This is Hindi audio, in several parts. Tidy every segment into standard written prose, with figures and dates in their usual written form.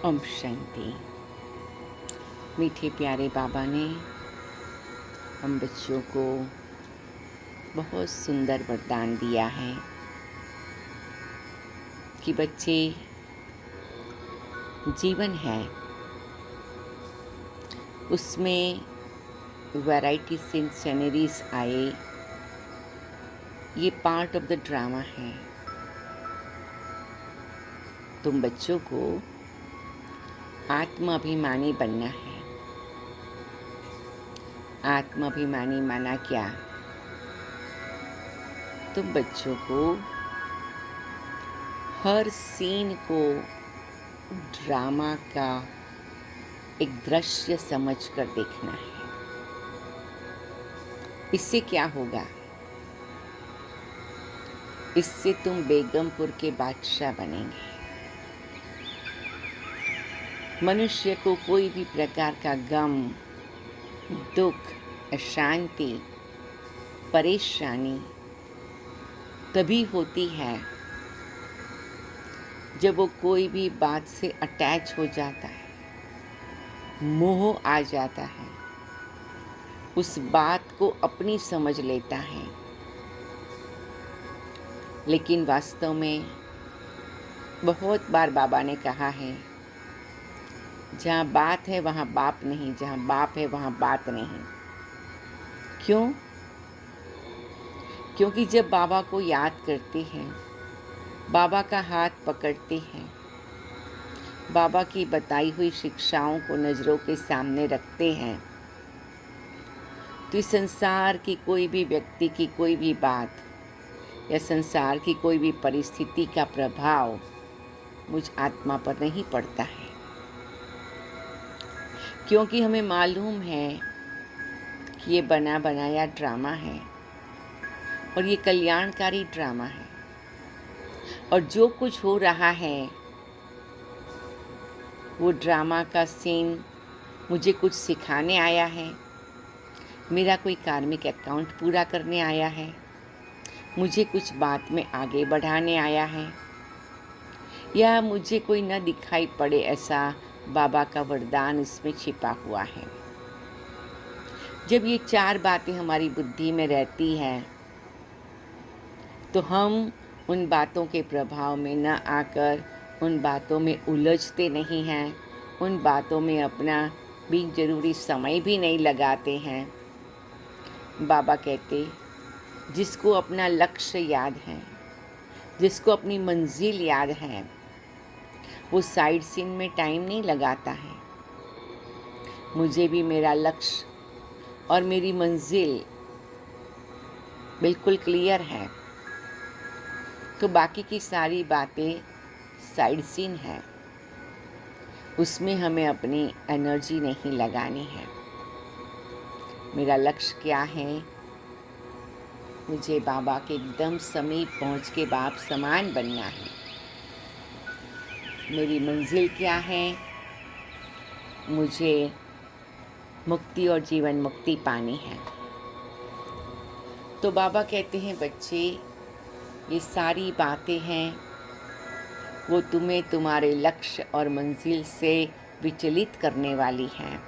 ओम शांति। मीठे प्यारे बाबा ने हम बच्चों को बहुत सुंदर वरदान दिया है कि बच्चे, जीवन है उसमें वैरायटी सिनेरियोस आए, ये पार्ट ऑफ द ड्रामा है। तुम बच्चों को आत्माभिमानी बनना है। आत्माभिमानी माना क्या? तुम बच्चों को हर सीन को ड्रामा का एक दृश्य समझकर देखना है। इससे क्या होगा? इससे तुम बेगमपुर के बादशाह बनेंगे। मनुष्य को कोई भी प्रकार का गम, दुख, अशांति, परेशानी तभी होती है जब वो कोई भी बात से अटैच हो जाता है, मोह आ जाता है, उस बात को अपनी समझ लेता है। लेकिन वास्तव में बहुत बार बाबा ने कहा है, जहाँ बात है वहाँ बाप नहीं, जहाँ बाप है वहाँ बात नहीं। क्यों? क्योंकि जब बाबा को याद करते हैं, बाबा का हाथ पकड़ते हैं, बाबा की बताई हुई शिक्षाओं को नज़रों के सामने रखते हैं, तो इस संसार की कोई भी व्यक्ति की कोई भी बात या संसार की कोई भी परिस्थिति का प्रभाव मुझ आत्मा पर नहीं पड़ता है। क्योंकि हमें मालूम है कि ये बना बनाया ड्रामा है और ये कल्याणकारी ड्रामा है, और जो कुछ हो रहा है वो ड्रामा का सीन मुझे कुछ सिखाने आया है, मेरा कोई कार्मिक अकाउंट पूरा करने आया है, मुझे कुछ बात में आगे बढ़ाने आया है, या मुझे कोई न दिखाई पड़े ऐसा बाबा का वरदान इसमें छिपा हुआ है। जब ये चार बातें हमारी बुद्धि में रहती हैं तो हम उन बातों के प्रभाव में न आकर उन बातों में उलझते नहीं हैं, उन बातों में अपना बिन जरूरी समय भी नहीं लगाते हैं। बाबा कहते, जिसको अपना लक्ष्य याद है, जिसको अपनी मंजिल याद है, वो साइड सीन में टाइम नहीं लगाता है। मुझे भी मेरा लक्ष्य और मेरी मंजिल बिल्कुल क्लियर है, तो बाकी की सारी बातें साइड सीन है, उसमें हमें अपनी एनर्जी नहीं लगानी है। मेरा लक्ष्य क्या है? मुझे बाबा के एकदम समीप पहुंच के बाप समान बनना है। मेरी मंजिल क्या है? मुझे मुक्ति और जीवन मुक्ति पानी है। तो बाबा कहते हैं, बच्चे, ये सारी बातें हैं वो तुम्हें तुम्हारे लक्ष्य और मंजिल से विचलित करने वाली हैं।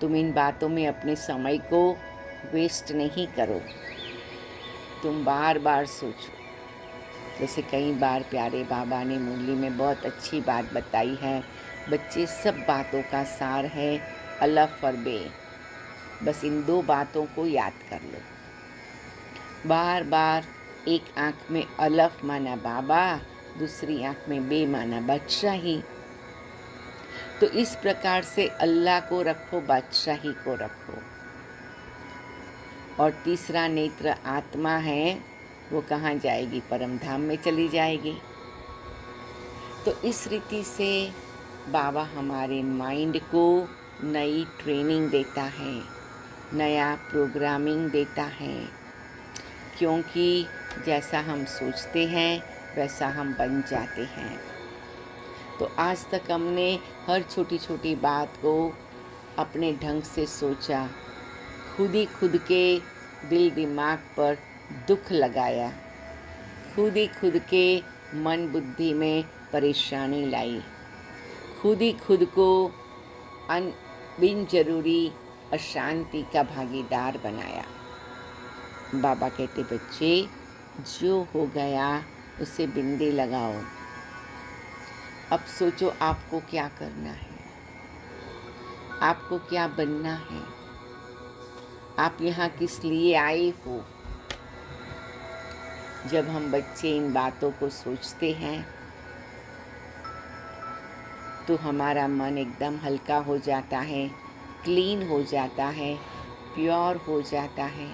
तुम इन बातों में अपने समय को वेस्ट नहीं करो। तुम बार बार सोचो। जैसे कई बार प्यारे बाबा ने मुरली में बहुत अच्छी बात बताई है, बच्चे, सब बातों का सार है अलफ और बे। बस इन दो बातों को याद कर लो। बार बार एक आँख में अलफ माना बाबा, दूसरी आँख में बे माना बादशाही। तो इस प्रकार से अल्लाह को रखो, बादशाही को रखो। और तीसरा नेत्र आत्मा है, वो कहाँ जाएगी? परम धाम में चली जाएगी। तो इस रीति से बाबा हमारे माइंड को नई ट्रेनिंग देता है, नया प्रोग्रामिंग देता है, क्योंकि जैसा हम सोचते हैं वैसा हम बन जाते हैं। तो आज तक हमने हर छोटी छोटी बात को अपने ढंग से सोचा, खुद ही खुद के दिल दिमाग पर दुख लगाया, खुद ही खुद के मन बुद्धि में परेशानी लाई, खुद ही खुद को बिन जरूरी अशांति का भागीदार बनाया। बाबा कहते बच्चे, जो हो गया उसे बिंदी लगाओ। अब सोचो आपको क्या करना है, आपको क्या बनना है, आप यहाँ किस लिए आए हो। जब हम बच्चे इन बातों को सोचते हैं तो हमारा मन एकदम हल्का हो जाता है, क्लीन हो जाता है, प्योर हो जाता है,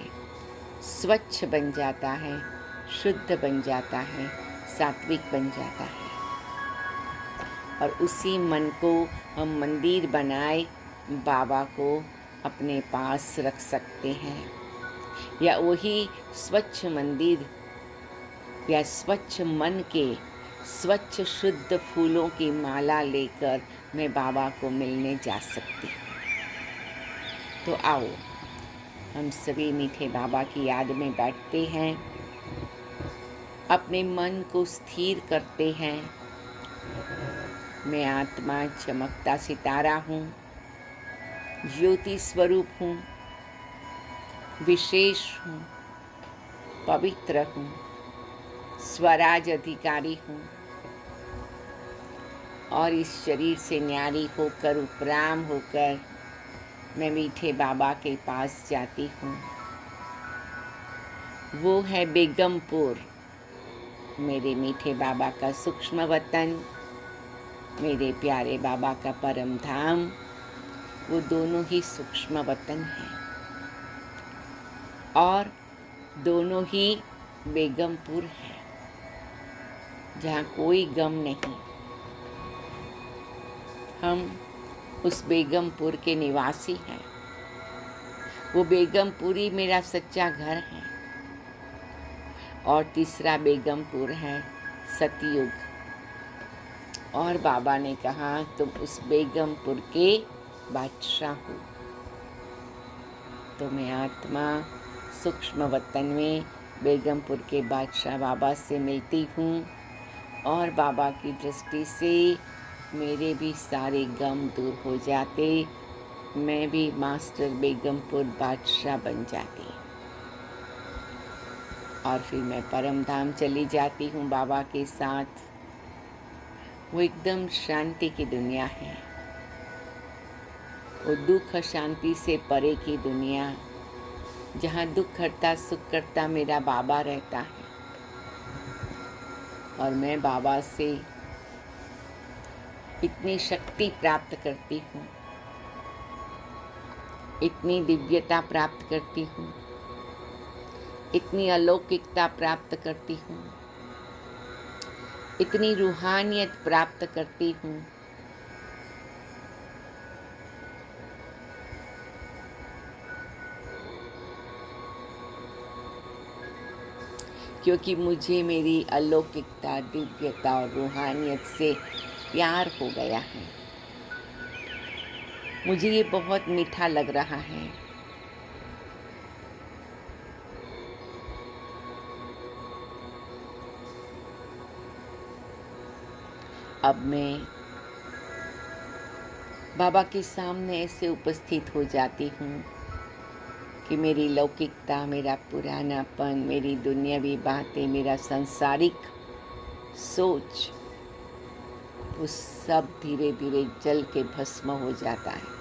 स्वच्छ बन जाता है, शुद्ध बन जाता है, सात्विक बन जाता है। और उसी मन को हम मंदिर बनाए बाबा को अपने पास रख सकते हैं, या वही स्वच्छ मंदिर या स्वच्छ मन के स्वच्छ शुद्ध फूलों की माला लेकर मैं बाबा को मिलने जा सकती हूँ। तो आओ हम सभी मीठे बाबा की याद में बैठते हैं, अपने मन को स्थिर करते हैं। मैं आत्मा चमकता सितारा हूँ, ज्योति स्वरूप हूँ, विशेष हूँ, पवित्र हूँ, स्वराज अधिकारी हूँ और इस शरीर से न्यारी होकर उपराम होकर मैं मीठे बाबा के पास जाती हूँ। वो है बेगमपुर, मेरे मीठे बाबा का सूक्ष्म वतन, मेरे प्यारे बाबा का परम धाम। वो दोनों ही सूक्ष्म वतन हैं और दोनों ही बेगमपुर है, जहाँ कोई गम नहीं। हम उस बेगमपुर के निवासी हैं। वो बेगमपुरी मेरा सच्चा घर है। और तीसरा बेगमपुर है सतयुग। और बाबा ने कहा तुम उस बेगमपुर के बादशाह हो। तो मैं आत्मा सूक्ष्म वतन में बेगमपुर के बादशाह बाबा से मिलती हूँ और बाबा की दृष्टि से मेरे भी सारे गम दूर हो जाते, मैं भी मास्टर बेगमपुर बादशाह बन जाती और फिर मैं परम धाम चली जाती हूँ बाबा के साथ। वो एकदम शांति की दुनिया है, वो दुख शांति से परे की दुनिया, जहाँ दुख हरता सुख करता मेरा बाबा रहता है। और मैं बाबा से इतनी शक्ति प्राप्त करती हूँ, इतनी दिव्यता प्राप्त करती हूँ, इतनी अलौकिकता प्राप्त करती हूँ, इतनी रूहानियत प्राप्त करती हूँ। क्योंकि मुझे मेरी अलौकिकता, दिव्यता और रूहानियत से प्यार हो गया है। मुझे ये बहुत मीठा लग रहा है। अब मैं बाबा के सामने ऐसे उपस्थित हो जाती हूँ कि मेरी लौकिकता, मेरा पुरानापन, मेरी दुनियावी बातें, मेरा सांसारिक सोच, वो सब धीरे धीरे जल के भस्म हो जाता है।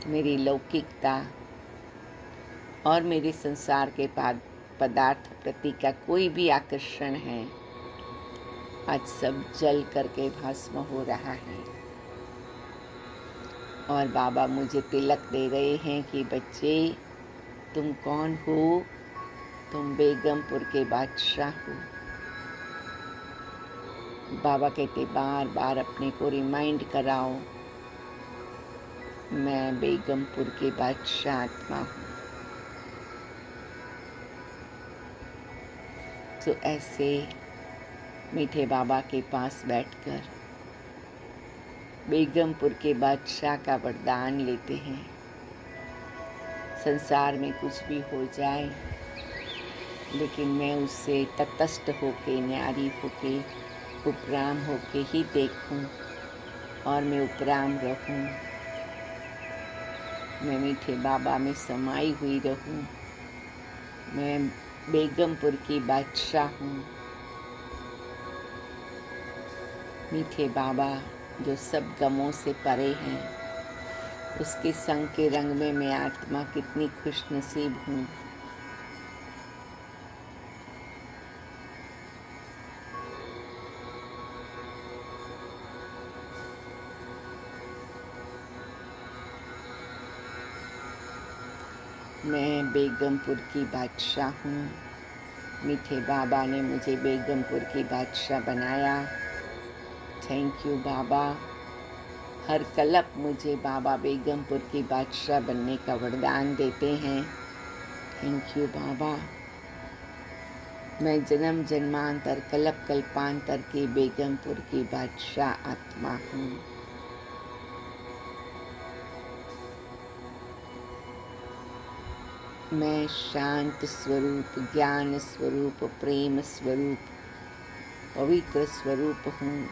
मेरी लौकिकता और मेरे संसार के पदार्थ प्रति का कोई भी आकर्षण है, आज सब जल करके भस्म हो रहा है। और बाबा मुझे तिलक दे रहे हैं कि बच्चे तुम कौन हो? तुम बेगमपुर के बादशाह हो। बाबा कहते बार बार अपने को रिमाइंड कराओ, मैं बेगमपुर के बादशाह आत्मा हूँ। तो ऐसे मीठे बाबा के पास बैठकर बेगमपुर के बादशाह का वरदान लेते हैं। संसार में कुछ भी हो जाए, लेकिन मैं उससे तटस्थ होके, न्यारी होके उपराम होके ही देखूं और मैं उपराम रहूं। मैं मीठे बाबा में समाई हुई रहूं। मैं बेगमपुर की बादशाह हूँ। मीठे बाबा जो सब गमों से परे हैं, उसके संग के रंग में मैं आत्मा कितनी खुशनसीब हूँ। मैं बेगमपुर की बादशाह हूँ। मीठे बाबा ने मुझे बेगमपुर की बादशाह बनाया। थैंक यू बाबा। हर कलप मुझे बाबा बेगमपुर की बादशाह बनने का वरदान देते हैं। थैंक यू बाबा। मैं जन्म जन्मांतर कलप कल्पांतर की बेगमपुर की बादशाह आत्मा हूँ। मैं शांत स्वरूप, ज्ञान स्वरूप, प्रेम स्वरूप, पवित्र स्वरूप हूँ।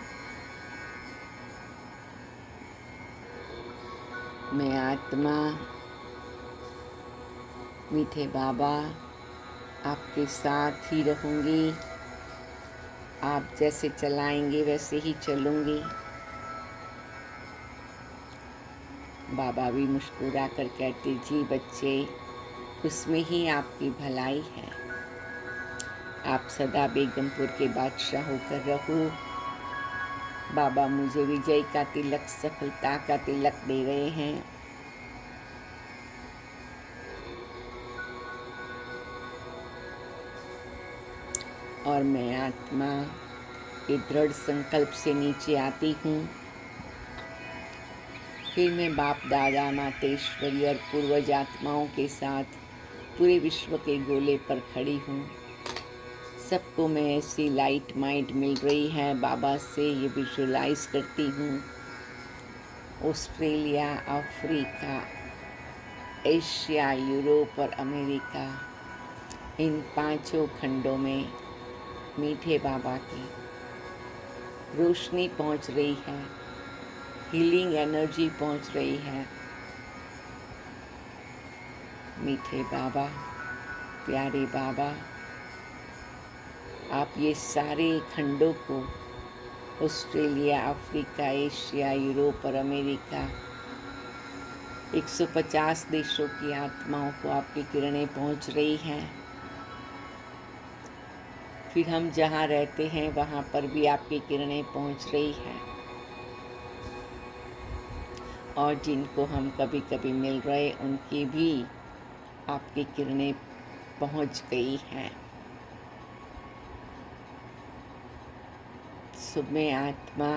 मैं आत्मा मीठे बाबा आपके साथ ही रहूँगी। आप जैसे चलाएंगे वैसे ही चलूँगी। बाबा भी मुस्कुरा कर कहते, जी बच्चे, उसमें ही आपकी भलाई है। आप सदा बेगमपुर के बादशाह होकर रहो। बाबा मुझे विजय का तिलक, सफलता का तिलक दे रहे हैं। और मैं आत्मा के दृढ़ संकल्प से नीचे आती हूँ। फिर मैं बाप दादा, मातेश्वरी और पूर्वज आत्माओं के साथ पूरे विश्व के गोले पर खड़ी हूँ। सबको मैं ऐसी लाइट माइंड मिल रही है बाबा से, ये विजुलाइज करती हूँ। ऑस्ट्रेलिया, अफ्रीका, एशिया, यूरोप और अमेरिका, इन पांचों खंडों में मीठे बाबा की रोशनी पहुँच रही है, हीलिंग एनर्जी पहुँच रही है। मीठे बाबा, प्यारे बाबा, आप ये सारे खंडों को, ऑस्ट्रेलिया, अफ्रीका, एशिया, यूरोप और अमेरिका, 150 देशों की आत्माओं को आपकी किरणें पहुंच रही हैं। फिर हम जहाँ रहते हैं वहाँ पर भी आपकी किरणें पहुंच रही हैं। और जिनको हम कभी कभी मिल रहे, उनकी भी आपकी किरणें पहुंच गई हैं। सुबह आत्मा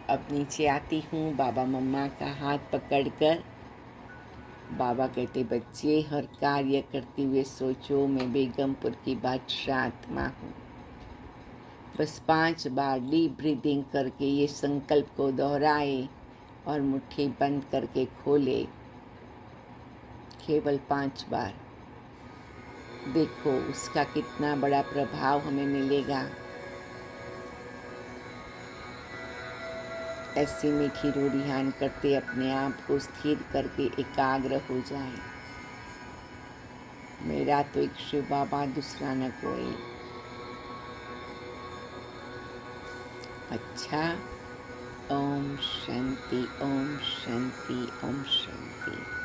अब नीचे आती हूँ बाबा मम्मा का हाथ पकड़कर। बाबा कहते, बच्चे, हर कार्य करते हुए सोचो मैं बेगमपुर की बादशाह आत्मा हूँ। बस 5 बार डीप ब्रीदिंग करके ये संकल्प को दोहराए और मुट्ठी बंद करके खोले। केवल 5 बार। देखो उसका कितना बड़ा प्रभाव हमें मिलेगा। ऐसी मीठी रूढ़ियान करते अपने आप को स्थिर करके एकाग्र हो जाए। मेरा तो एक शिव बाबा, दूसरा न कोई। अच्छा, ओम शांति, ओम शांति, ओम शांति।